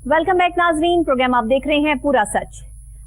Welcome back नाजरीन, programme आप देख रहे हैं पूरा सच।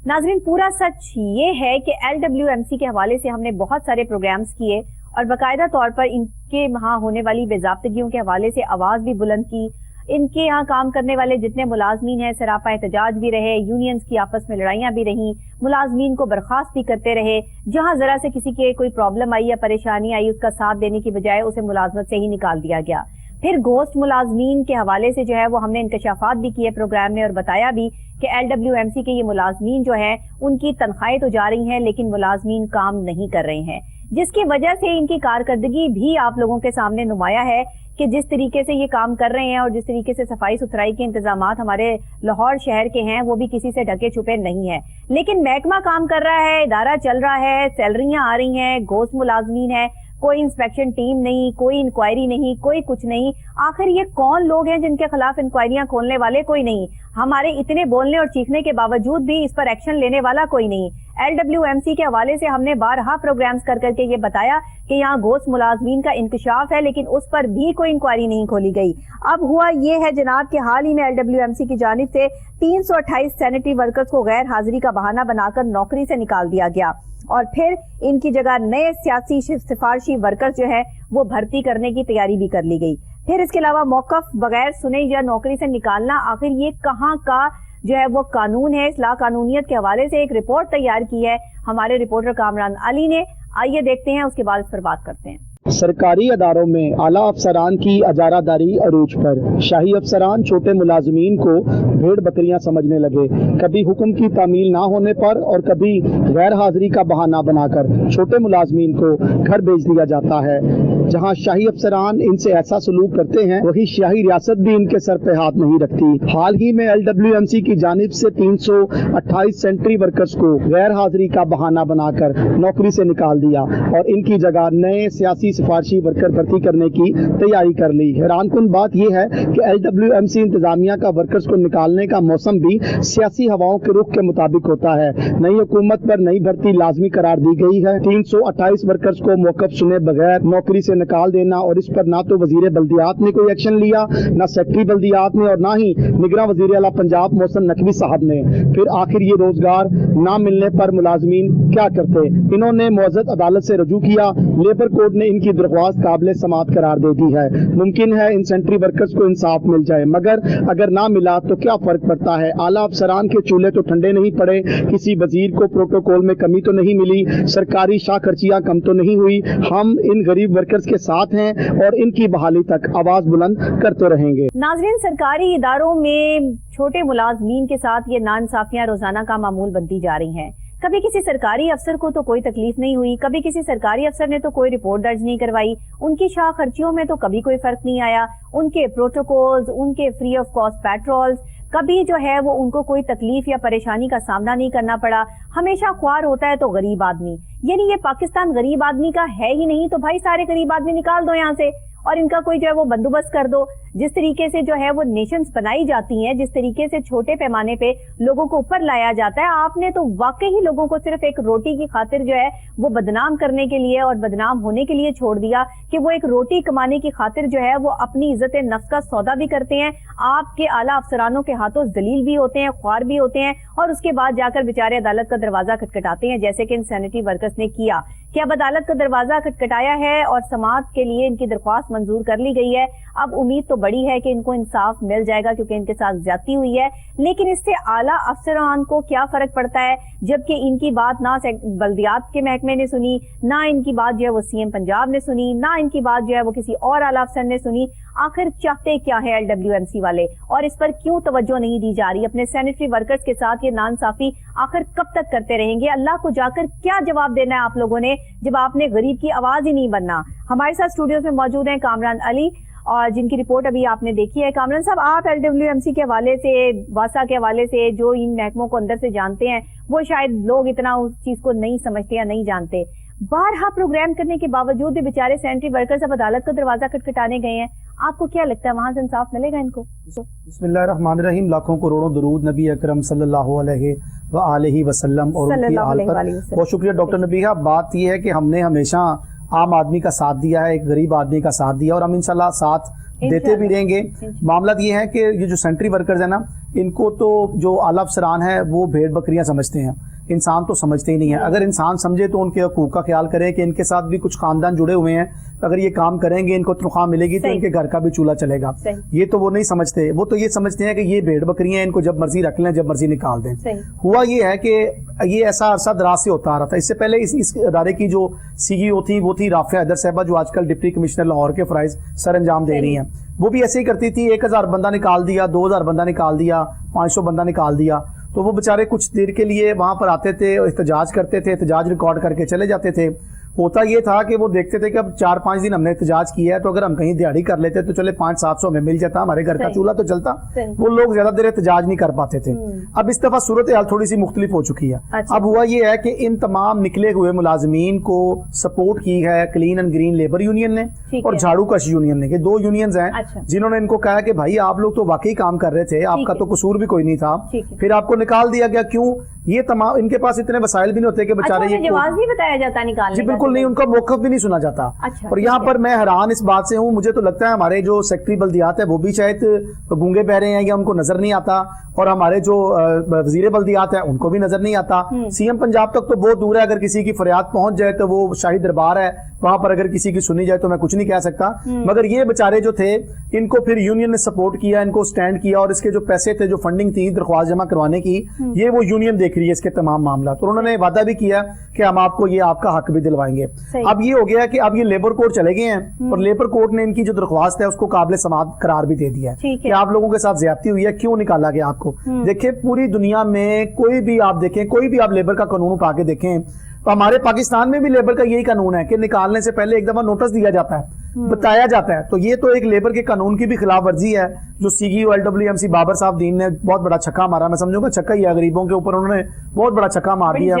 नाजरीन, पूरा सच ये है कि LWMC के हवाले से हमने बहुत सारे प्रोग्राम्स किए और बाकायदा तौर पर इनके यहाँ होने वाली बेज़ाब्तगियों के हवाले से आवाज भी बुलंद की। इनके यहाँ काम करने वाले जितने मुलाजमीन हैं सरापा एहतजाज भी रहे, यूनियंस की आपस में लड़ाइयां भी रहीं, मुलाजमीन को बर्खास्त भी करते रहे। जहां जरा से किसी के कोई प्रॉब्लम आई या परेशानी आई, उसका साथ देने की बजाय उसे मुलाजमत से ही निकाल दिया गया। फिर घोस्ट मुलाजमीन के हवाले से जो है वो हमने इंकशाफात भी किए प्रोग्राम में और बताया भी कि LWMC के ये मुलाजमीन जो है उनकी तनख्वाहें तो जा रही हैं लेकिन मुलाजमीन काम नहीं कर रहे हैं, जिसकी वजह से इनकी कारकर्दगी भी आप लोगों के सामने नुमाया है कि जिस तरीके से ये काम कर रहे हैं और जिस तरीके से सफाई सुथराई के इंतजामात हमारे लाहौर शहर के हैं वो भी किसी से ढके छुपे नहीं है। लेकिन महकमा काम कर रहा है, इदारा चल रहा है, सैलरियां आ रही हैं, घोस्ट मुलाजमीन है, कोई इंस्पेक्शन टीम नहीं, कोई इंक्वायरी नहीं, कोई कुछ नहीं। आखिर ये कौन लोग हैं जिनके खिलाफ इंक्वायरियां खोलने वाले? कोई नहीं। हमारे इतने बोलने और चीखने के बावजूद भी इस पर एक्शन लेने वाला कोई नहीं। LWMC के हवाले से हमने बारहा प्रोग्राम्स कर करके ये बताया कि यहाँ घोस्ट मुलाजमीन का इंकशाफ है लेकिन उस पर भी कोई इंक्वायरी नहीं खोली गई। अब हुआ ये है जनाब कि हाल ही में LWMC की जानिब से 328 सैनिटरी वर्कर्स को गैर हाजिरी का बहाना बनाकर नौकरी से निकाल दिया गया और फिर इनकी जगह नए सियासी सिफारशी वर्कर्स जो है वो भर्ती करने की तैयारी भी कर ली गई। फिर इसके अलावा मौकफ बगैर सुने या नौकरी से निकालना, आखिर ये कहाँ का जो है वो कानून है? इस्लाह कानूनियत के हवाले से एक रिपोर्ट तैयार की है हमारे रिपोर्टर कामरान अली ने। आइए देखते हैं, उसके बाद इस पर बात करते हैं। सरकारी अदारों में आला अफसरान की अजारादारी अरूज पर। शाही अफसरान छोटे मुलाजमीन को भेड़ बकरियां समझने लगे। कभी हुक्म की तामील ना होने पर और कभी गैर हाजिरी का बहाना बनाकर छोटे मुलाजमीन को घर भेज दिया जाता है। जहां शाही अफसरान इनसे ऐसा सलूक करते हैं वही शाही रियासत भी इनके सर पे हाथ नहीं रखती। हाल ही में LWMC की जानिब से 328 सैनिटरी वर्कर्स को गैर हाजिरी का बहाना बनाकर नौकरी से निकाल दिया और इनकी जगह नए सियासी सिफारशी वर्कर भर्ती करने की तैयारी कर ली। हैरानकुन बात यह है कि LWMC इंतजामिया का वर्कर्स को निकालने का मौसम भी सियासी हवाओं के रुख के मुताबिक होता है। नई हुकूमत पर नई भर्ती लाजमी करार दी गई है। 328 वर्कर्स को मौकफ सुने बगैर नौकरी से निकाल देना और इस पर ना तो वजीर बल्दियात ने कोई एक्शन लिया, ना सेक्रेटरी बल्दियात ने और ना ही निगरां वजीर आला पंजाब मोहसिन नकवी साहब ने। फिर आखिर ये रोजगार ना मिलने पर मुलाजमीन क्या करते? इन्होंने मुअज़्ज़ज़ अदालत से रजू किया। लेबर कोर्ट ने इनकी दरख्वास्त काबिल समाअत करार दे दी है। मुमकिन है इन सैनिटरी वर्कर्स को इंसाफ मिल जाए, मगर अगर ना मिला तो क्या फर्क पड़ता है? आला अफसरान के चूल्हे तो ठंडे नहीं पड़े, किसी वजीर को प्रोटोकॉल में कमी तो नहीं मिली, सरकारी शाह खर्चियां कम तो नहीं हुई। हम इन गरीब वर्कर्स के साथ हैं और इनकी बहाली तक आवाज बुलंद करते रहेंगे। नाज़रीन, सरकारी इदारों में छोटे मुलाजमीन के साथ ये नाइंसाफियां रोजाना का मामूल बनती जा रही हैं। कभी किसी सरकारी अफसर को तो कोई तकलीफ नहीं हुई, कभी किसी सरकारी अफसर ने तो कोई रिपोर्ट दर्ज नहीं करवाई, उनकी शाह खर्चियों में तो कभी कोई फर्क नहीं आया, उनके प्रोटोकॉल्स, उनके फ्री ऑफ कॉस्ट पेट्रोल्स, कभी जो है वो उनको कोई तकलीफ या परेशानी का सामना नहीं करना पड़ा। हमेशा ख्वार होता है तो गरीब आदमी, यानी ये पाकिस्तान गरीब आदमी का है ही नहीं, तो भाई सारे गरीब आदमी निकाल दो यहाँ से और इनका कोई जो है वो बंदोबस्त कर दो। जिस तरीके से जो है वो नेशंस बनाई जाती हैं, जिस तरीके से छोटे पैमाने पे लोगों को ऊपर लाया जाता है, आपने तो वाकई ही लोगों को सिर्फ एक रोटी की खातिर जो है वो बदनाम करने के लिए और बदनाम होने के लिए छोड़ दिया कि वो एक रोटी कमाने की खातिर जो है वो अपनी इज्जत नफ्स का सौदा भी करते हैं। आपके आला अफसरानों के हाथों जलील भी होते हैं, ख्वार भी होते हैं और उसके बाद जाकर बेचारे अदालत का दरवाजा खटखटाते हैं, जैसे कि इन सैनिटरी वर्कर्स ने किया कि अब अदालत का दरवाजा खटखटाया है और समाअत के लिए इनकी दरख्वास्त मंजूर कर ली गई है। अब उम्मीद तो बड़ी है कि इनको इंसाफ मिल जाएगा क्योंकि इनके साथ ज्यादती हुई है, लेकिन इससे आला अफसरान को क्या फर्क पड़ता है जबकि इनकी बात ना बल्दियात के महकमे ने सुनी, ना इनकी बात जो है वो CM पंजाब ने सुनी, ना इनकी बात जो है वो किसी और आला अफसर ने सुनी। आखिर चाहते क्या है LWMC वाले और इस पर क्यों तवज्जो नहीं दी जा रही? अपने सैनिटरी वर्कर्स के साथ ये नाइंसाफी आखिर कब तक करते रहेंगे? अल्लाह को जाकर क्या जवाब देना है आप लोगों ने जब आपने गरीब की आवाज ही नहीं बनना? हमारे साथ स्टूडियोज में मौजूद हैं कामरान अली और जिनकी रिपोर्ट अभी आपने देखी है। कामरान साहब, आप LWMC के हवाले से, वासा के हवाले से, जो इन महकमों को अंदर से जानते हैं, वो शायद लोग इतना उस चीज को नहीं समझते या नहीं जानते। बारहा प्रोग्राम करने के बावजूद भी बेचारे सैनिटरी वर्कर्स अब अदालत का दरवाजा खटखटाने गए हैं। आपको क्या लगता है वहां से इंसाफ मिलेगा इनको? बिस्मिल्लाहिर्रहमानिर्रहीम। लाखों करोड़ों दरूद नबी अकरम सल्लल्लाहु अलैहि वसल्लम और उनकी आल पर। बहुत शुक्रिया डॉक्टर नबीहा। बात यह है कि हमने हमेशा आम आदमी का साथ दिया है, एक गरीब आदमी का साथ दिया और हम इंशाल्लाह साथ دیتے بھی رہیں گے. معاملہ یہ ہے کہ یہ جو سینٹری ورکرز ہیں نا, ان کو تو جو اعلیٰ افسران ہیں وہ بھیڑ بکریاں سمجھتے ہیں, انسان تو سمجھتے ہی نہیں ہیں. اگر انسان سمجھے تو ان کے حقوق کا خیال کرے کہ ان کے ساتھ بھی کچھ خاندان جڑے ہوئے ہیں, اگر یہ کام کریں گے ان کو تنخواہ ملے گی تو ان کے گھر کا بھی چولہا چلے گا. یہ تو وہ نہیں سمجھتے, وہ تو یہ سمجھتے ہیں کہ یہ بھیڑ بکریاں ہیں, ان کو جب مرضی رکھ لیں جب مرضی نکال دیں. ہوا یہ ہے کہ یہ ایسا عرصہ دراز سے ہوتا آ رہا تھا. اس سے پہلے اس ادارے کی جو سی ای او تھی وہ تھی رافعہ حیدر صاحبہ, جو آج کل ڈپٹی کمشنر لاہور کے فرائض سر انجام دے رہی ہیں. وہ بھی ایسے ہی کرتی تھی, 1000 بندہ نکال دیا, 2000 بندہ نکال دیا, 500 بندہ نکال دیا. تو وہ بیچارے کچھ دیر کے لیے وہاں پر آتے تھے, احتجاج کرتے تھے, احتجاج ریکارڈ کر کے چلے جاتے تھے. ہوتا یہ تھا کہ وہ دیکھتے تھے کہ اب 4-5 دن ہم نے احتجاج کیا ہے, تو اگر ہم کہیں دیہڑی کر لیتے تو چلے 500-700 میں مل جاتا, ہمارے گھر کا چولہا تو چلتا. وہ لوگ زیادہ دیر احتجاج نہیں کر پاتے تھے. اب اس دفعہ صورتحال تھوڑی سی مختلف ہو چکی ہے. اب ہوا یہ ہے کہ ان تمام نکلے ہوئے ملازمین کو سپورٹ کی ہے clean and green labour union نے اور جھاڑو کش یونین نے, کہ 2 یونینز ہیں جنہوں نے ان کو کہا کہ بھائی آپ لوگ تو واقعی کام کر رہے تھے, آپ کا تو قصور بھی کوئی نہیں تھا, پھر آپ کو نکال دیا گیا. کیوں؟ یہ تمام ان کے پاس اتنے وسائل بھی نہیں ہوتے کہ بیچارے یہ جواز نہیں بتایا جاتا نکالنے. جی بالکل نہیں, ان کا موقف بھی نہیں سنا جاتا. اور یہاں پر میں حیران اس بات سے ہوں, مجھے تو لگتا ہے ہمارے جو سیکٹری بلدیات ہے وہ بھی شاید گونگے بہرے ہیں یا ان کو نظر نہیں آتا, اور ہمارے جو وزیر بلدیات ہیں ان کو بھی نظر نہیں آتا. سی ایم پنجاب تک تو بہت دور ہے, اگر کسی کی فریاد پہنچ جائے تو وہ شاہی دربار ہے, وہاں پر اگر کسی کی سنی جائے تو میں کچھ نہیں کہہ سکتا. مگر یہ بیچارے جو تھے ان کو پھر یونین نے سپورٹ کیا, ان کو سٹینڈ کیا, اور اس کے جو پیسے تھے, جو فنڈنگ تھی درخواست جمع کروانے کی, یہ وہ یونین دیکھ رہی ہے اس کے تمام معاملات. اور انہوں نے وعدہ بھی کیا کہ ہم آپ کو یہ آپ کا حق بھی دلوائیں گے. اب یہ ہو گیا کہ اب یہ لیبر کورٹ چلے گئے ہیں, اور لیبر کورٹ نے ان کی جو درخواست ہے اس کو قابل سماعت قرار بھی دے دیا ہے کہ آپ لوگوں کے ساتھ زیادتی ہوئی ہے, کیوں نکالا گیا آپ کو. دیکھیں پوری دنیا میں کوئی بھی آپ دیکھیں, کوئی بھی آپ لیبر کا قانون اٹھا کے دیکھیں, تو ہمارے پاکستان میں بھی لیبر کا یہی قانون ہے کہ نکالنے سے پہلے ایک دفعہ نوٹس دیا جاتا ہے, بتایا جاتا ہے. تو یہ تو ایک لیبر کے قانون کی بھی خلاف ورزی ہے جو سی ای او LWMC بابر صاحب دین نے بہت بڑا چھکا مارا. میں سمجھوں گا چھکا ہی ہے, غریبوں کے اوپر انہوں نے بہت بڑا چھکا مار دیا,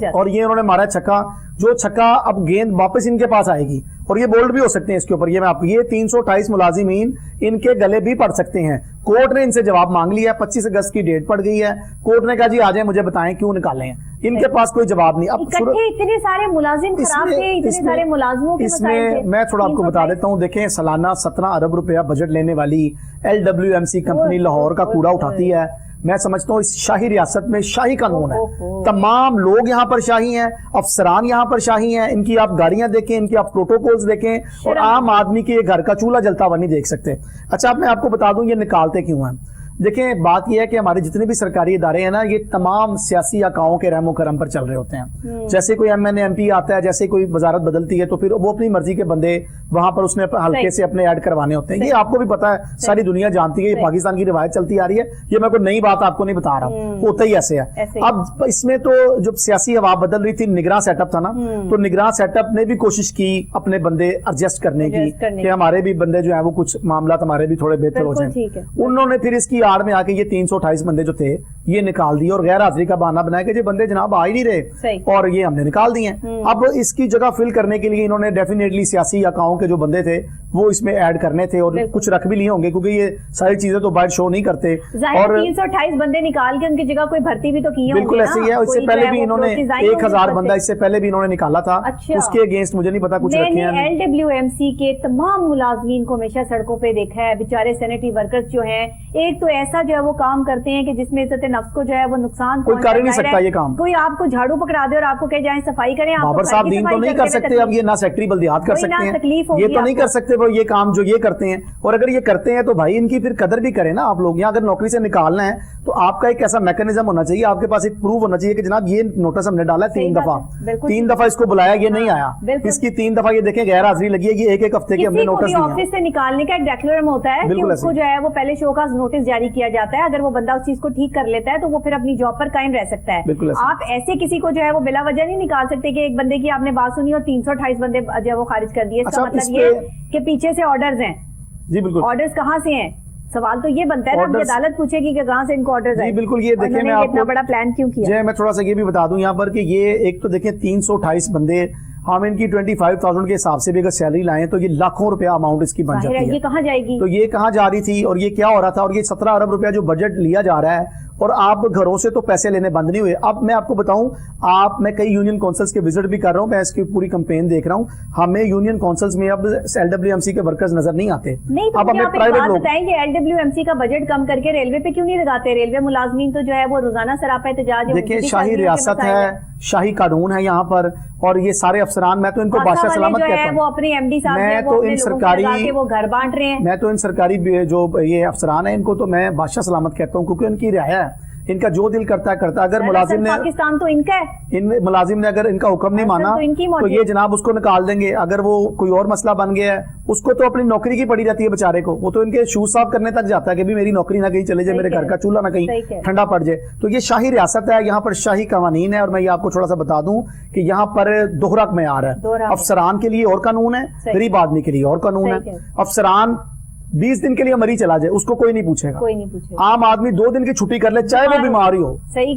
اور یہ انہوں نے مارا چھکا, جو چھکا اب گیند واپس ان کے پاس آئے گی, اور یہ بولڈ بھی ہو سکتے ہیں اس کے اوپر. یہ میں آپ یہ 328 ملازمین ان کے گلے بھی پڑ سکتے ہیں. کورٹ نے ان سے جواب مانگ لیا, 25 اگست کی ڈیٹ پڑ گئی ہے, کورٹ نے کہا جی آ جائیں مجھے بتائیں کیوں نکالے ہیں. ان کے پاس کوئی جواب نہیں. اب اتنے سارے ملازم خراب تھے, اتنے سارے ملازموں کے اس میں میں تھوڑا آپ کو بتا دیتا ہوں. دیکھیں سالانہ 17 ارب روپیہ بجٹ لینے والی LWMC کمپنی لاہور کا کوڑا اٹھاتی ہے. میں سمجھتا ہوں اس شاہی ریاست میں شاہی قانون ہے, تمام لوگ یہاں پر شاہی ہیں, افسران یہاں پر شاہی ہیں, ان کی آپ گاڑیاں دیکھیں, ان کی آپ پروٹوکولز دیکھیں, اور عام آدمی کے گھر کا چولہا جلتا ہوا نہیں دیکھ سکتے. اچھا اب میں آپ کو بتا دوں یہ نکالتے کیوں ہیں. دیکھیں بات یہ ہے کہ ہمارے جتنے بھی سرکاری ادارے ہیں نا, یہ تمام سیاسی آقاؤں کے رحم و کرم پر چل رہے ہوتے ہیں. جیسے کوئی MN MP آتا ہے, جیسے کوئی وزارت بدلتی ہے, تو پھر وہ اپنی مرضی کے بندے وہاں پر اس نے حلقے سے اپنے ایڈ کروانے ہوتے ہیں. یہ آپ کو بھی پتا ہے, ساری دنیا جانتی ہے, یہ پاکستان کی روایت چلتی آ رہی ہے, یہ میں کوئی نئی بات آپ کو نہیں بتا رہا ہوں, ہوتا ہی ایسے ہے. اب اس میں تو جب سیاسی ہوا بدل رہی تھی, نگراں سیٹ اپ تھا نا, تو نگراں سیٹ اپ نے بھی کوشش کی اپنے بندے ایڈجسٹ کرنے کی کہ ہمارے بھی بندے جو ہیں وہ کچھ معاملات ہمارے بھی تھوڑے بہتر ہو جائیں. انہوں نے پھر اس کی آڑ میں آ کے یہ 328 بندے جو تھے یہ نکال دیے, اور غیر حاضری کا بہانہ بنایا کہ یہ بندے جناب آ ہی نہیں رہے, اور یہ ہم نے نکال دیے. اب اس کی جگہ فل کرنے کے لیے انہوں نے ڈیفینیٹلی سیاسی آقاؤں کے جو بندے تھے وہ اس میں ایڈ کرنے تھے, اور کچھ رکھ بھی لیے ہوں گے کیونکہ یہ ساری چیزیں تو باہر شو نہیں کرتے. اور 328 بندے نکال کے ان کی جگہ کوئی بھرتی بھی تو کی ہوگی. بالکل ایسے ہی ہے. اس سے پہلے بھی انہوں نے 1000 بندہ اس سے پہلے بھی انہوں نے نکالا تھا, اس کے اگینسٹ مجھے نہیں پتا کچھ رکھے ہیں. LWMC کے تمام ملازمین کو ہمیشہ سڑکوں پہ دیکھا ہے. بیچارے سینیٹری ورکرز جو ہیں, ایک تو ایسا جو ہے وہ کام کرتے ہیں کہ جس میں عزت نفس کو جو ہے وہ نقصان کوئی کر نہیں سکتا. یہ کام کوئی آپ کو جھاڑو پکڑا دے اور آپ کو کہ جائیں صفائی کریں, بابر صاحب دین تو نہیں کر سکتے. اب یہ نہ سیکٹری بلدیات کر سکتے ہیں, یہ تو نہیں کر سکتے وہ یہ کام جو یہ کرتے ہیں. اور اگر یہ کرتے ہیں تو بھائی ان کی پھر قدر بھی کریں نا آپ لوگ. یہاں اگر نوکری سے نکالنا ہے تو آپ کا ایک ایسا میکانزم ہونا چاہیے, آپ کے پاس ایک پروف ہونا چاہیے کہ جناب یہ نوٹس ہم نے ڈالا ہے 3 دفعہ اس کو بلایا, یہ نہیں آیا, اس کی 3 دفعہ یہ دیکھیں غیر حاضری لگی ہے, یہ ایک ہفتے کے ہم نے نوٹس دیا. آفس سے نکالنے کا ایک ڈیکلرم ہوتا ہے کہ اس کو جو ہے وہ پہلے شو کا نوٹس جاری کیا جاتا ہے. اگر وہ بندہ اس چیز کو ٹھیک کر لیتا ہے تو وہ پھر اپنی جاب پر قائم رہ سکتا ہے. آپ ایسے کسی کو جو ہے وہ بلا وجہ نہیں نکال سکتے کہ ایک بندے کی آپ نے بات سنی اور 328 بندے جو ہے وہ خارج کر دیے. اس کا مطلب یہ کہ پیچھے سے آرڈرز ہیں. جی بالکل, آرڈرز کہاں سے ہیں؟ سوال تو یہ بنتا ہے نا, عدالت پوچھے گی کہ کہاں سے ان کو آرڈرز ہیں. جی بالکل, یہ دیکھیں میں آپ کو بڑا پلان کیوں کیا. جی میں تھوڑا سا یہ بھی بتا دوں یہاں پر کہ یہ ایک تو دیکھیں 328 بندے, ہم ان کی 25,000 کے حساب سے بھی اگر سیلری لائیں تو یہ لاکھوں روپیہ اماؤنٹ اس کی بن جاتی ہے. یہ کہاں جائے گی؟ تو یہ کہاں جا رہی تھی اور یہ کیا ہو رہا تھا, اور یہ 17 ارب روپیہ جو بجٹ لیا جا رہا ہے اور آپ گھروں سے تو پیسے لینے بند نہیں ہوئے. اب میں آپ کو بتاؤں, میں کئی یونین کونسلز کے وزٹ بھی کر رہا ہوں, میں اس کی پوری کمپین دیکھ رہا ہوں, ہمیں یونین کونسلز میں اب LWMC کے ورکرز نظر نہیں آتے. اب ہمیں پرائیویٹ لوگ بتائیں کہ LWMC کا بجٹ کم کر کے ریلوے پہ کیوں نہیں لگاتے؟ ریلوے ملازمین تو جو ہے وہ روزانہ سراپا احتجاج. دیکھیں شاہی ریاست ہے, شاہی قانون ہے یہاں پر, اور یہ سارے افسران, میں تو ان کو بادشاہ سلامت کہتا ہوں. وہ اپنے MD صاحب میں تو ان سرکاری وہ گھر بانٹ رہے ہیں. میں تو ان سرکاری جو یہ افسران ہیں ان کو تو میں بادشاہ سلامت کہتا ہوں, کیونکہ ان کی رعایا ہے, ان کا جو دل کرتا ہے کرتا ہے. اگر ملازم نے پاکستان تو ان کا ہے, ان ملازم نے اگر ان کا حکم نہیں مانا تو یہ جناب اس کو نکال دیں گے. اگر وہ کوئی اور مسئلہ بن گیا ہے, اس کو تو اپنی نوکری کی پڑی رہتی ہے بیچارے کو, وہ تو ان کے شوز صاف کرنے تک جاتا ہے کہ بھی میری نوکری نہ کہیں چلے جائے, میرے گھر کا چولہا نہ کہیں ٹھنڈا پڑ جائے. تو یہ شاہی ریاست ہے, یہاں پر شاہی قوانین ہے. اور میں یہ آپ کو تھوڑا سا بتا دوں کہ یہاں پر دوہرا معیار ہے. افسران کے لیے اور قانون ہے, غریب آدمی کے لیے اور قانون ہے. افسران 20 دن کے لیے مری چلا جائے, اس کو کوئی نہیں پوچھے گا. عام آدمی 2 دن کی چھٹی کر لے, چاہے وہ بیمار ہی ہو,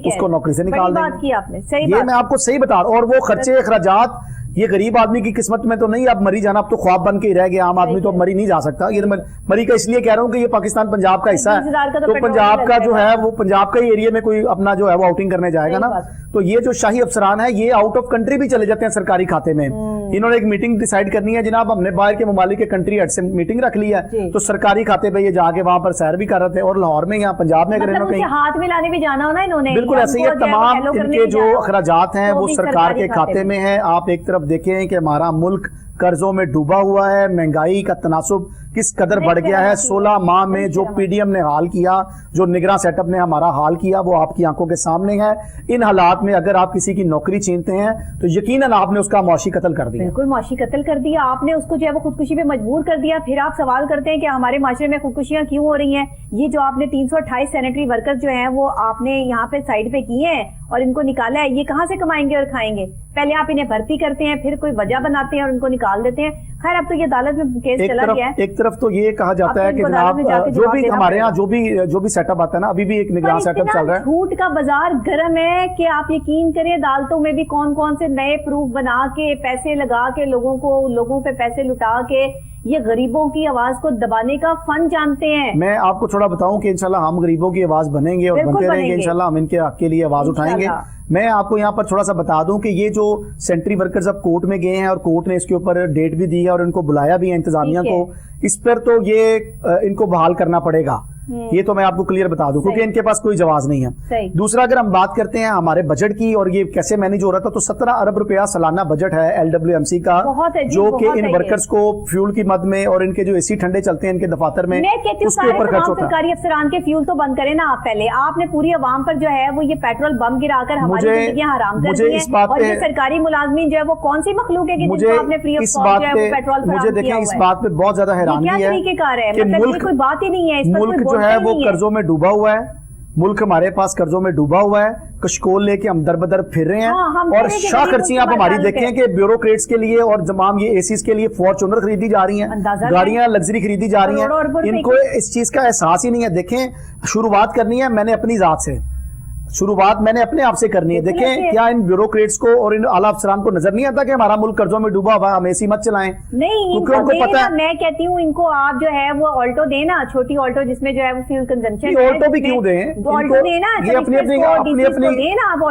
اس کو نوکری سے نکال دیں گے. یہ میں آپ کو صحیح بتا رہا ہوں. اور وہ خرچے اخراجات یہ غریب آدمی کی قسمت میں تو نہیں. اب مری جانا اب تو خواب بن کے ہی رہ گیا, عام آدمی تو اب مری نہیں جا سکتا. یہ مری کا اس لیے کہہ رہا ہوں کہ یہ پاکستان پنجاب کا حصہ ہے, تو پنجاب کا جو ہے وہ پنجاب کا ہی ایریا میں کوئی اپنا جو ہے وہ آؤٹنگ کرنے جائے گا نا. تو یہ جو شاہی افسران ہے یہ آؤٹ آف کنٹری بھی چلے جاتے ہیں سرکاری کھاتے میں. انہوں نے ایک میٹنگ ڈیسائیڈ کرنی ہے, جناب ہم نے باہر کے ممالک کے کنٹری ہیڈ سے میٹنگ رکھ لی ہے, تو سرکاری کھاتے پہ یہ جا کے وہاں پر سیر بھی کر رہے تھے. اور لاہور میں یا پنجاب میں اگر انہوں نے ہاتھ میں لانے بھی جانا ہونا انہوں نے, بالکل ایسے ہی تمام ان کے جو اخراجات ہیں وہ سرکار کے کھاتے میں ہیں. آپ ایک طرف دیکھیں کہ ہمارا ملک قرضوں میں ڈوبا ہوا ہے, مہنگائی کا تناسب کس قدر بڑھ گیا ہے. 16 ماہ میں جو PDM نے حال کیا, جو نگراں سیٹ اپ نے ہمارا حال کیا, وہ آپ کی آنکھوں کے سامنے ہے. ان حالات میں اگر آپ کسی کی نوکری چھینتے ہیں تو یقیناً آپ نے اس کا معاشی قتل کر دیا. بالکل معاشی قتل کر دیا آپ نے, اس کو جو ہے وہ خودکشی پہ مجبور کر دیا. پھر آپ سوال کرتے ہیں کہ ہمارے معاشرے میں خودکشیاں کیوں ہو رہی ہیں. یہ جو آپ نے 328 سینیٹری ورکر جو ہیں وہ آپ نے یہاں پہ سائڈ پہ کیے ہیں اور ان کو نکالا ہے, یہ کہاں سے کمائیں گے اور کھائیں گے؟ پہلے آپ انہیں بھرتی کرتے ہیں, پھر کوئی وجہ بناتے ہیں اور ان کو نکال دیتے ہیں. خیر اب تو یہ عدالت میں کیس چلا گیا ہے. ایک طرف تو یہ کہا جاتا ہے کہ جناب جو بھی ہمارے یہاں جو بھی سیٹ اپ آتا ہے نا, ابھی بھی ایک نگراں سیٹ اپ چل رہا ہے. جھوٹ کا بازار گرم ہے کہ آپ یقین کریں عدالتوں میں بھی کون کون سے نئے پروف بنا کے پیسے لگا کے لوگوں پہ پیسے لٹا کے یہ غریبوں کی آواز کو دبانے کا فن جانتے ہیں. میں آپ کو تھوڑا بتاؤں کہ انشاءاللہ ہم غریبوں کی آواز بنیں گے اور بنتے رہیں گے. انشاءاللہ ہم ان کے حق کے لیے آواز اٹھائیں گے. میں آپ کو یہاں پر تھوڑا سا بتا دوں کہ یہ جو سینٹری ورکرز اب کورٹ میں گئے ہیں اور کورٹ نے اس کے اوپر ڈیٹ بھی دی ہے اور ان کو بلایا بھی ہے انتظامیہ کو, اس پر تو یہ ان کو بحال کرنا پڑے گا. یہ تو میں آپ کو کلیئر بتا دوں کیونکہ ان کے پاس کوئی جواز نہیں ہے. دوسرا اگر ہم بات کرتے ہیں ہمارے بجٹ کی اور یہ کیسے مینیج ہو رہا تھا, تو 17 ارب روپیہ سالانہ بجٹ ہے LWMC کا, جو کہ ان ورکرز کو فیول کی مد میں اور ان کے جو AC ٹھنڈے چلتے ہیں ان کے دفاتر میں اس کے اوپر خرچ ہوتا ہے. سرکاری افسران کے فیول تو بند کریں نا آپ. پہلے آپ نے پوری عوام پر جو ہے وہ یہ پیٹرول بم گرا کر ہماری زندگیاں حرام کر دی ہیں, اور یہ سرکاری ملازمین جو ہے وہ کون سی مخلوق ہے کہ جن کو آپ نے فری آف کاسٹ جو ہے وہ پیٹرول فراہم کیا ہوا ہے. مجھے دیکھیں اس بات پہ بہت زیادہ حیرانگی ہے کہ کوئی بات ہی نہیں ہے, ملک جو ہے وہ قرضوں میں ڈوبا ہوا ہے. ملک ہمارے پاس قرضوں میں ڈوبا ہوا ہے, کشکول لے کے ہم در بدر پھر رہے ہیں. اور شاہ خرچیاں آپ ہماری دیکھیں کہ بیوروکریٹس کے لیے اور تمام یہ ACs کے لیے فارچونر خریدی جا رہی ہیں, گاڑیاں لگژری خریدی جا رہی ہیں. ان کو اس چیز کا احساس ہی نہیں ہے. دیکھیں شروعات کرنی ہے میں نے اپنی ذات سے, شروعات میں نے اپنے آپ سے کرنی ہے. دیکھیں کیا ان بیوروکریٹس کو اور ان اعلیٰ افسران کو نظر نہیں آتا کہ ہمارا ملک قرضوں میں ڈوبا ہوا ہے, ہم AC مت چلائیں؟ نہیں ان کو پتا, میں کہتی ہوں ان کو آپ جو ہے وہ آلٹو دینا, چھوٹی آلٹو جس میں جو ہے وہ فیول کنزمپشن. آلٹو بھی کیوں دیں, یہ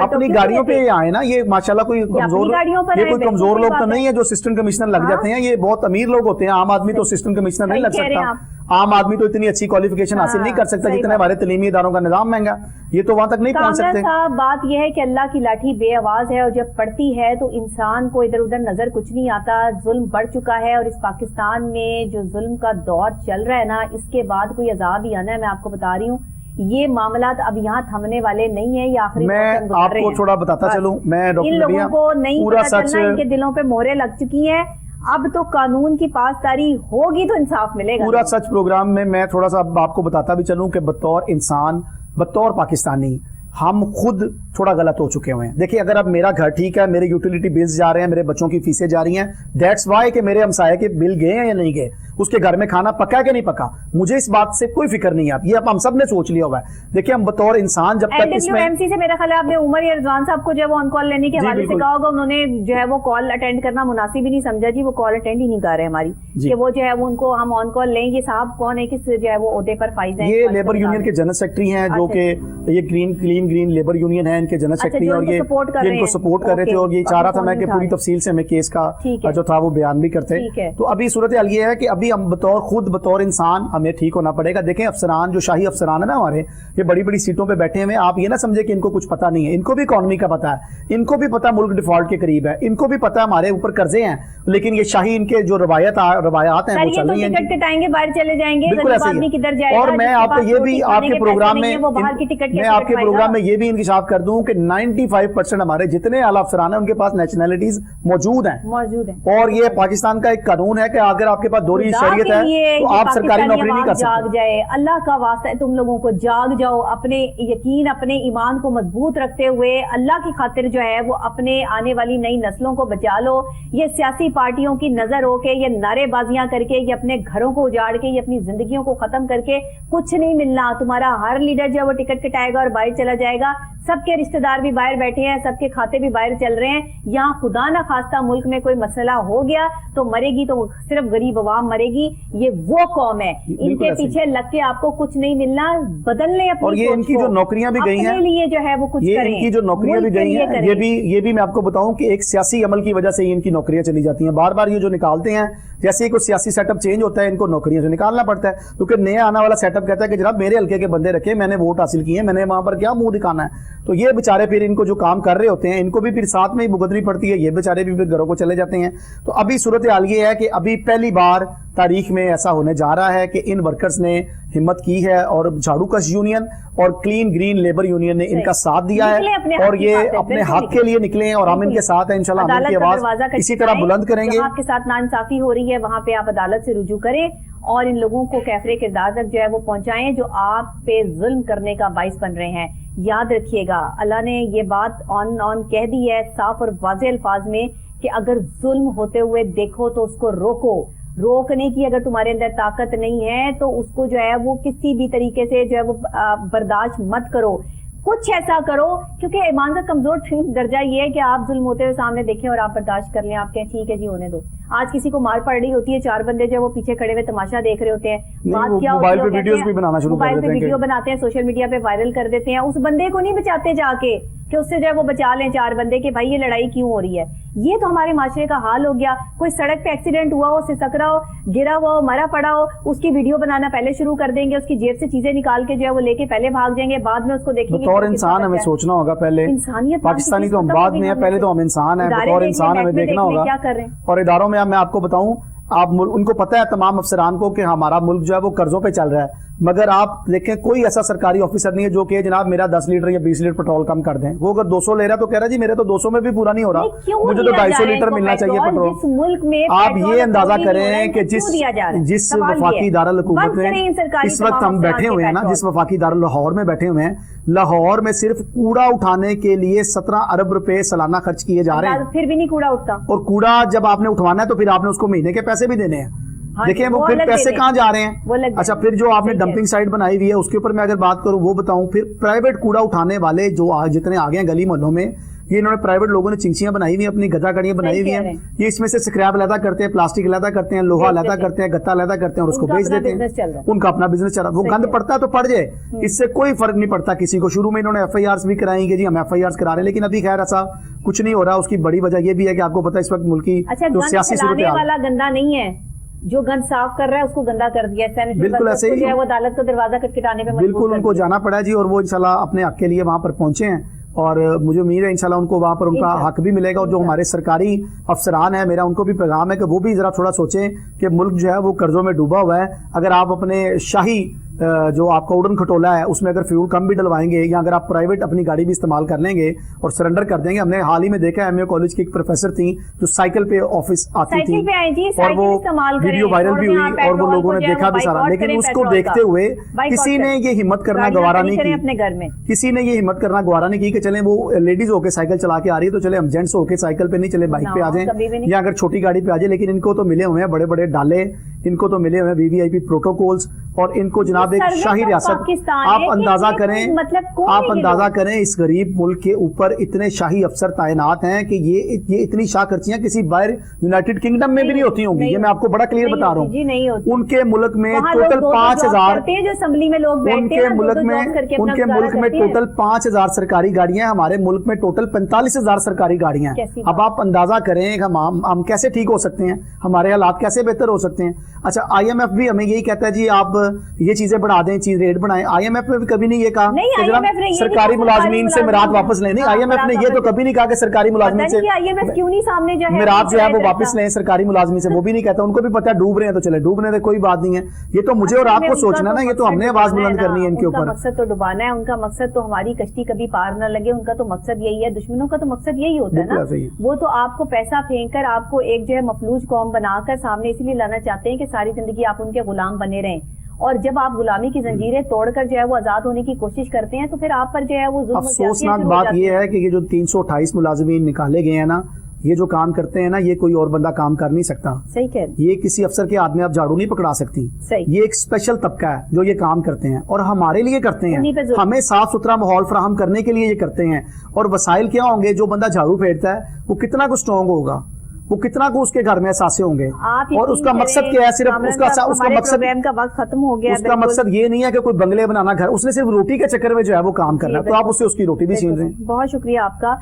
اپنی گاڑیوں پہ آئے نا. یہ ماشاءاللہ کوئی کمزور لوگ تو نہیں ہے جو اسسٹنٹ کمشنر لگ جاتے ہیں, یہ بہت امیر لوگ ہوتے ہیں. عام آدمی تو اسسٹنٹ کمشنر نہیں لگ سکتا, عام آدمی تو اتنی اچھی کوالیفیکیشن حاصل نہیں کر سکتا جتنے ہمارے تعلیمی اداروں کا نظام مہنگا, یہ تو وہاں تک نہیں پہنچ سکتے. بات یہ ہے کہ اللہ کی لاٹھی بے آواز ہے, اور جب پڑتی ہے تو انسان کو ادھر ادھر نظر کچھ نہیں آتا. ظلم بڑھ چکا ہے, اور اس پاکستان میں جو ظلم کا دور چل رہا ہے نا, اس کے بعد کوئی عذاب ہی آنا ہے. میں آپ کو بتا رہی ہوں یہ معاملات اب یہاں تھمنے والے نہیں ہیں. یہ آخری میں آپ کو تھوڑا بتاتا چلوں, میں ان لوگوں کو نہیں پتا چلنا, ان کے دلوں پہ مہریں لگ چکی ہیں. اب تو قانون کی پاسداری ہوگی تو انصاف ملے گا. پورا سچ پروگرام میں تھوڑا سا آپ کو بتاتا بھی چلوں کہ بطور انسان, بطور پاکستانی ہم خود تھوڑا غلط ہو چکے ہوئے ہیں. دیکھیں اگر اب میرا گھر ٹھیک ہے, میرے یوٹیلیٹی بلز جا رہے ہیں, میرے بچوں کی فیسیں جا رہی ہیں, دیٹس وائی کہ میرے ہمسائے کے بل گئے ہیں یا نہیں گئے, उसके घर में खाना पका है कि नहीं पका, मुझे इस बात से कोई फिक्र नहीं है। ये अब हम सब ने सोच लिया हुआ है। देखिए हम बतौर इंसान जब तक इसमें LWMC से मेरा ख्याल है आपने उमर या रिजवान साहब को जो है वो ऑन कॉल लेने के हवाले से कहा होगा, उन्होंने जो है वो कॉल अटेंड करना मुनासिब ही नहीं समझा जी, वो कॉल अटेंड ही नहीं कर रहे हमारी कि वो जो है वो उनको हम ऑन कॉल लें। ये साहब कौन है, किस जो है वो ओहदे पर फाइज है? ये लेबर यूनियन के जनरल सेक्रेटरी हैं, जो कि ये क्लीन लेबर यूनियन है, इनके जनरल सेक्रेटरी, और ये इनको सपोर्ट कर रहे थे। और ये चाह रहा था मैं कि पूरी तफसील से हमें केस का जो था वो बयान भी करते। तो अभी सूरत हाल ये है कि अभी हम बतौर इंसान हमें ठीक होना पड़ेगा। देखें अफसरान, जो शाही अफसरान है ना हमारे, ये बड़ी बड़ी सीटों पे बैठे हुए, आप ये ना समझे कि इनको कुछ पता नहीं है। इनको भी इकोनॉमी का पता है, इनको भी पता मुल्क डिफॉल्ट के करीब है, इनको भी पता है हमारे ऊपर कर्जे हैं, लेकिन ये शाही इनके जो रवायात हैं वो चल रही हैं। टिकट कटाएंगे, बाहर चले जाएंगे, बिल्कुल ऐसे ही है। और मैं आपको ये भी आपके प्रोग्राम में ये भी इंकिशाफ कर दूं कि 95% हमारे जितने आला अफसरान हैं उनके पास नेशनैलिटीज मौजूद हैं। और ये पाकिस्तान का एक कानून है कि अगर आपके पास दोहरी शरीयत है तो आप सरकारी नौकरी नहीं कर सकते। जाग जाए, अल्लाह का वास्ता है तुम लोगों को, जाग जाओ, अपने यकीन अपने ईमान को मजबूत रखते हुए अल्लाह की खातिर जो है वो अपने आने वाली नई नस्लों को बचा लो। ये सियासी पार्टियों की नजर हो के, ये नारेबाजियां करके, ये अपने घरों को उजाड़ के, ये अपनी जिंदगियों को खत्म करके कुछ नहीं मिलना। तुम्हारा हर लीडर जो है वो टिकट कटाएगा और बाहर चला जाएगा। सबके रिश्तेदार भी बाहर बैठे हैं, सबके खाते भी बाहर चल रहे हैं। यहाँ खुदा ना खास्ता मुल्क में कोई मसला हो गया तो मरेगी तो सिर्फ गरीब अवाम मरेगी। ये वो कौम है, इनके पीछे लग के आपको कुछ नहीं मिलना। बदलने अपनी और ये इनकी जो नौकरियां भी गई हैं, लिए जो है वो कुछ ये करें। इनकी जो नौकरियां भी गई हैं, ये भी मैं आपको बताऊं कि एक सियासी अमल की वजह से ही इनकी नौकरियां चली जाती हैं। बार बार ये जो निकालते हैं, जैसे ही कोई सियासी सेटअप चेंज होता है, इनको नौकरियों से निकालना पड़ता है, क्योंकि नया आने वाला सेटअप कहता है कि जनाब मेरे हल्के के बंदे रखे, मैंने वोट हासिल किए, मैंने वहां पर क्या मुंह दिखाना है। तो ये बेचारे फिर इनको जो काम कर रहे होते हैं, इनको भी फिर साथ में ही भुगतनी पड़ती है, ये बेचारे भी फिर घरों को चले जाते हैं। तो अभी सूरत हाल ये है कि अभी पहली बार तारीख में ऐसा होने जा रहा है कि इन वर्कर्स ने हिम्मत की है और झाड़ू कश यूनियन और क्लीन ग्रीन लेबर यूनियन ने इनका साथ दिया है और ये अपने हक के लिए निकले हैं और हम इनके साथ हैं। इंशाल्लाह हम इनकी आवाज इसी तरह बुलंद करेंगे। आपके साथ नाइंसाफी हो रही है, वहां पे आप अदालत से रुजू करें और इन लोगों को कैफरे किरदार तक जो है वो पहुंचाएं जो आप पे जुल्म करने का बाइस बन रहे हैं। याद रखिएगा, अल्लाह ने ये बात ऑन कह दी है साफ और वाज़ेह अल्फाज में कि अगर जुल्म होते हुए देखो तो उसको रोको। रोकने की अगर तुम्हारे अंदर ताकत नहीं है तो उसको जो है वो किसी भी तरीके से जो है वो बर्दाश्त मत करो। कुछ ऐसा करो, क्योंकि ईमान का कमजोर दर्जा ये है कि आप जुल्म होते हुए सामने देखें और आप बर्दाश्त कर लें, आप कहें ठीक है जी होने दो। आज किसी को मार पड़ रही होती है, चार बंदे जो है वो पीछे खड़े हुए तमाशा देख रहे होते हैं, बात क्या होती है, वीडियोस भी बनाना शुरू कर देते हैं, मोबाइल पे वीडियो बनाते हैं, सोशल मीडिया पे वायरल कर देते हैं। उस बंदे को नहीं बचाते जाके कि उससे जो है वो बचा लें चार बंदे कि भाई ये लड़ाई क्यों हो रही है। ये तो हमारे माशरे का हाल हो गया। कोई सड़क पे एक्सीडेंट हुआ हो, सिसक रहा हो, गिरा हुआ हो, मरा पड़ा हो, उसकी वीडियो बनाना पहले शुरू कर देंगे, उसकी जेब से चीजें निकाल के जो है वो लेके पहले भाग जाएंगे, बाद में उसको देखेंगे। बतौर इंसान हमें सोचना होगा पहले, इंसानियत पाकिस्तानी तो हम बाद में है, पहले तो हम इंसान है, बतौर इंसान हमें देखना होगा क्या कर रहे हैं। और इदारों में मैं आपको बताऊं, आप उनको पता है तमाम अफसरान को कि हमारा मुल्क जो है वो कर्जों पे चल रहा है, मगर आप देखें कोई ऐसा सरकारी ऑफिसर नहीं है जो कि जनाब मेरा 10 लीटर या 20 लीटर पेट्रोल कम कर दें। वो अगर 200 ले रहा है तो कह रहा है जी मेरे तो 200 में भी पूरा नहीं हो रहा, मुझे तो 250 लीटर मिलना चाहिए पेट्रोल। आप ये अंदाजा करें कि जिस वफाकी दारुल हुकूमत में इस वक्त हम बैठे हुए हैं ना, जिस वफाकी दारुल लाहौर में बैठे हुए हैं, लाहौर में सिर्फ कूड़ा उठाने के लिए 17 अरब रुपए सालाना खर्च किए जा रहे हैं, फिर भी नहीं कूड़ा उठता। और कूड़ा जब आपने उठवाना है तो फिर आपने उसको महीने के पैसे भी देने हैं। देखिए वो फिर पैसे कहाँ जा रहे हैं। अच्छा, फिर जो आपने डंपिंग साइट बनाई हुई है उसके ऊपर मैं अगर बात करूं वो बताऊं, फिर प्राइवेट कूड़ा उठाने वाले जो जितने आगे हैं गली मोहल्लों में, ये इन्होंने प्राइवेट लोगों ने चिंचियां बनाई हुई, अपनी गदा गाड़ियां बनाई हुई हैं, ये इसमें से स्क्रैप लैदा करते हैं, प्लास्टिक लैदा करते हैं, लोहा लैदा करते हैं, गत्ता लैदा करते हैं और उसको बेच देते हैं। उनका अपना बिजनेस चल रहा है। वो गंद पड़ता है तो पड़ जाए, इससे कोई फर्क नहीं पड़ता किसी को। शुरू में इन्होंने FIRs भी कराई कि जी हम FIRs करा रहे हैं, लेकिन अभी खैर ऐसा कुछ नहीं हो रहा। उसकी बड़ी वजह यह भी है कि आपको पता है इस वक्त मुल्क की जो सियासी सूरत वाला गंदा नहीं है, जो गंद साफ कर रहा है उसको गंदा कर दिया। बिल्कुल ऐसे ही है, वो अदालत का दरवाजा खटखटाने पे बिल्कुल उनको जाना पड़ा जी, और वो इंशाल्लाह अपने हक के लिए वहां पर पहुंचे हैं और मुझे उम्मीद है इंशाल्लाह उनको वहां पर उनका हक भी मिलेगा। और जो हमारे सरकारी अफसरान है, मेरा उनको भी पैगाम है कि वो भी जरा थोड़ा सोचें कि मुल्क जो है वो कर्जों में डूबा हुआ है। अगर आप अपने शाही जो आपका उड़न खटोला है उसमें अगर फ्यूल कम भी डलवाएंगे या अगर आप प्राइवेट अपनी गाड़ी भी इस्तेमाल कर लेंगे और सरेंडर कर देंगे। हमने हाल ही में देखा एमए कॉलेज की एक प्रोफेसर थी जो साइकिल पे ऑफिस आती थी और वो वीडियो वायरल भी हुई और वो लोगों ने देखा भी सारा, लेकिन उसको देखते हुए किसी ने ये हिम्मत करना गवारा नहीं की, अपने घर में किसी ने ये हिम्मत करना गवारा नहीं की कि चले वो लेडीज होके साइकिल चला के आ रही है तो चले हम जेंट्स होके साइकिल पे नहीं चले बाइक पे आ जाएं या अगर छोटी गाड़ी पे आ जाए। लेकिन इनको तो मिले हुए हैं बड़े बड़े डाले, इनको तो मिले हुए हैं वीवीआईपी प्रोटोकॉल्स और इनको जनाब एक शाही रियासत। आप अंदाजा करें, आप अंदाजा करें इस गरीब मुल्क के ऊपर इतने शाही अफसर तैनात हैं कि ये इतनी शाह खर्चियां किसी बाहर यूनाइटेड किंगडम में भी नहीं होती होंगी। ये मैं आपको बड़ा क्लियर बता रहा हूँ। उनके मुल्क में टोटल 5000, उनके मुल्क में टोटल 5000 सरकारी गाड़ियां, हमारे मुल्क में टोटल 45,000 सरकारी गाड़ियां हैं। अब आप अंदाजा करें हम कैसे ठीक हो सकते हैं, हमारे हालात कैसे बेहतर हो सकते हैं। अच्छा, आईएमएफ भी हमें यही कहता है जी आप ये चीजें बढ़ा दें, चीज रेट बढ़ाएं। आईएमएफ ने भी कभी नहीं ये कहा कि सरकारी मुलाजमीन से मिराद वापस लें। नहीं, आईएमएफ ने ये तो कभी नहीं कहा कि सरकारी मुलाजमीन से आईएमएफ क्यों नहीं सामने जो है मिराद जो है वो वापस लें सरकारी मुलाजमीन से, वो भी नहीं कहता। उनको भी पता है डूब रहे हैं तो चले डूबने दे, कोई बात नहीं है। ये तो मुझे और आपको सोचना ना, ये तो हमने आवाज बुलंद करनी है इनके ऊपर। मकसद तो डुबाना है, उनका मकसद तो हमारी कश्ती कभी पार न लगे, उनका तो मकसद यही है। दुश्मनों का तो मकसद यही होता है ना, वो तो आपको पैसा फेंक कर आपको एक जो है मफलूज कौम बनाकर सामने इसीलिए लाना चाहते हैं कि सारी जिंदगी आप उनके गुलाम बने रहें। और जब आप गुलामी की जंजीरें तोड़कर जो है वो आजाद होने की कोशिश करते हैं तो फिर आप पर जो है वो अफसोसनाक बात यह है कि ये जो 328 मुलाजिमीन निकाले गए हैं ना, ये जो काम करते हैं ना, ये कोई और बंदा काम कर नहीं सकता। सही कह रहे, ये किसी अफसर के हाथ में आप झाड़ू नहीं पकड़ा सकती। सही, ये एक स्पेशल तबका है जो ये काम करते हैं और हमारे लिए करते हैं। हमें साफ सुथरा माहौल फराहम करने के लिए ये करते हैं। और वसाइल क्या होंगे? जो बंदा झाड़ू फेरता है वो कितना को स्ट्रॉन्ग होगा, वो कितना को उसके घर में एहसासे होंगे। और उसका मकसद क्या है? सिर्फ उसका मकसद का वक्त खत्म हो गया। उसका मकसद ये नहीं है कि कोई बंगले बनाना, घर, उसने सिर्फ रोटी के चक्कर में जो है वो काम करना है, तो आप उससे उसकी रोटी भी छीन रहे हैं। बहुत शुक्रिया आपका,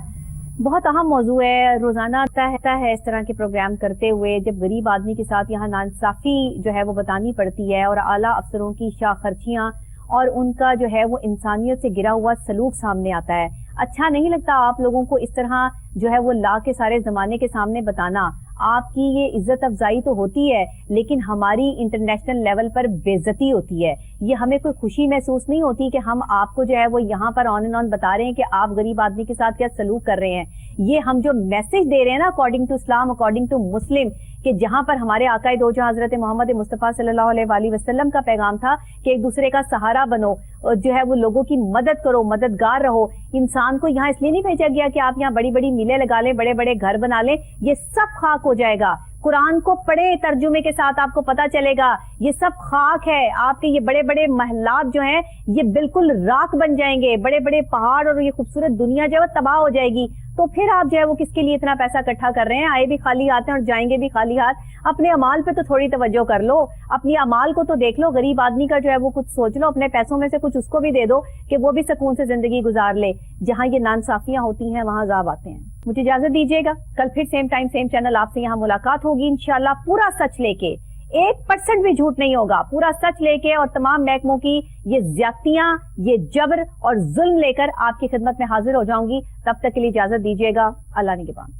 बहुत अहम मौजू है। रोजाना आता है इस तरह के प्रोग्राम करते हुए जब गरीब आदमी के साथ यहाँ नाइंसाफी जो है वो बतानी पड़ती है और आला अफसरों की शाह खर्चियां और उनका जो है वो इंसानियत से गिरा हुआ सलूक सामने आता है। अच्छा नहीं लगता आप लोगों को इस तरह जो है वो ला के सारे जमाने के सामने बताना। आपकी ये इज्जत अफजाई तो होती है लेकिन हमारी इंटरनेशनल लेवल पर बेइज्जती होती है। ये हमें कोई खुशी महसूस नहीं होती कि हम आपको जो है वो यहाँ पर ऑन एंड ऑन बता रहे हैं कि आप गरीब आदमी के साथ क्या सलूक कर रहे हैं। ये हम जो मैसेज दे रहे हैं ना according to Islam, according to Muslim, कि जहां पर हमारे आकाए दो जहां हजरत मोहम्मद मुस्तफा सल्लल्लाहु अलैहि वसल्लम का पैगाम था कि एक दूसरे का सहारा बनो, जो है वो लोगों की मदद करो, मददगार रहो। इंसान को यहाँ इसलिए नहीं भेजा गया कि आप यहाँ बड़ी बड़ी मिलें लगा लें, बड़े बड़े घर बना लें, ये सब खाक हो जाएगा। कुरान को पढ़े तर्जुमे के साथ, आपको पता चलेगा ये सब खाक है। आपके ये बड़े बड़े महलात जो हैं ये बिल्कुल राख बन जाएंगे, बड़े बड़े पहाड़ और ये खूबसूरत दुनिया जो है वो तबाह हो जाएगी। तो फिर आप जो है वो किसके लिए इतना पैसा इकट्ठा कर रहे हैं? आए भी खाली हाथ हैं और जाएंगे भी खाली हाथ। अपने अमाल पे तो थोड़ी तवज्जो कर लो, अपनी अमाल को तो देख लो। गरीब आदमी का जो है वो कुछ सोच लो, अपने पैसों में से कुछ उसको भी दे दो कि वो भी सुकून से जिंदगी गुजार ले। जहां ये नाइंसाफियां होती हैं वहां अजाब आते हैं। मुझे इजाजत दीजिएगा, कल फिर सेम टाइम सेम चैनल आपसे यहाँ मुलाकात होगी इंशाल्लाह। पूरा सच लेके, 1% भी झूठ नहीं होगा, पूरा सच लेके और तमाम महकमों की ये ज्यादतियां, ये जबर और जुल्म लेकर आपकी खिदमत में हाजिर हो जाऊंगी। तब तक के लिए इजाजत दीजिएगा। अल्लाह निगहबान।